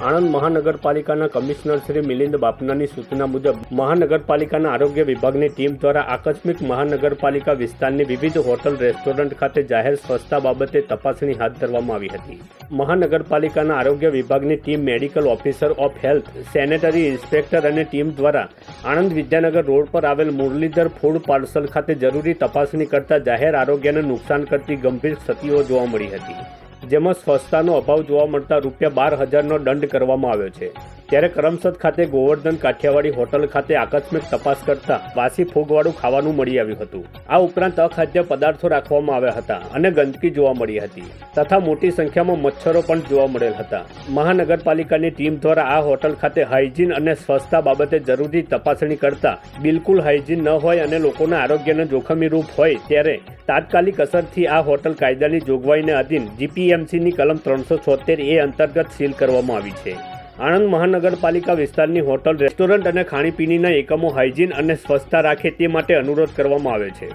આણંદ મહાનગરપાલિકાના કમિશનર શ્રી મિલિંદ બાપનાની સૂચના મુજબ મહાનગરપાલિકાના આરોગ્ય વિભાગની ટીમ દ્વારા આકસ્મિક મહાનગરપાલિકા વિસ્તારની વિવિધ હોટલ રેસ્ટોરન્ટ ખાતે જાહેર સ્વચ્છતા બાબતે તપાસણી હાથ ધરવામાં આવી હતી. મહાનગરપાલિકાના આરોગ્ય વિભાગની team medical officer of health, sanitary inspector અને ટીમ દ્વારા આણંદ વિદ્યાનગર રોડ પર આવેલ મુરલીધર ફૂડ પાર્સલ ખાતે જરૂરી તપાસણી કરતા જાહેર આરોગ્યને નુકસાન કરતી ગંભીર ક્ષતિઓ જોવા મળી હતી, જેમાં સ્વચ્છતાનો અભાવ જોવા મળતા ₹12,000નો દંડ કરવામાં આવ્યો છે. ત્યારે કરમસદ ખાતે ગોવર્ધન કાઠિયાવાડી હોટલ ખાતે આકસ્મિક તપાસ કરતા વાસી ફૂગવાળું ખાવાનું મળી આવ્યું હતું. આ ઉપરાંત અખાદ્ય પદાર્થો રાખવામાં આવ્યા હતા અને ગંદકી જોવા મળી હતી તથા મોટી સંખ્યામાં મચ્છરો પણ જોવા મળેલ હતા. મહાનગરપાલિકાની ટીમ દ્વારા આ હોટલ ખાતે હાઇજીન અને સ્વચ્છતા બાબતે જરૂરી તપાસણી કરતા બિલકુલ હાઇજીન ન હોય અને લોકોના આરોગ્યને જોખમી રૂપ હોય ત્યારે તાત્કાલિક અસરથી આ હોટલ કાયદાની જોગવાઈને અધીન જીપીએમસીની કલમ 376A અંતર્ગત સીલ કરવામાં આવી છે. આણંદ મહાનગરપાલિકા વિસ્તારની હોટલ, રેસ્ટોરન્ટ અને ખાણીપીણીના એકમો હાઇજીન અને સ્વચ્છતા રાખે તે માટે અનુરોધ કરવામાં આવે છે.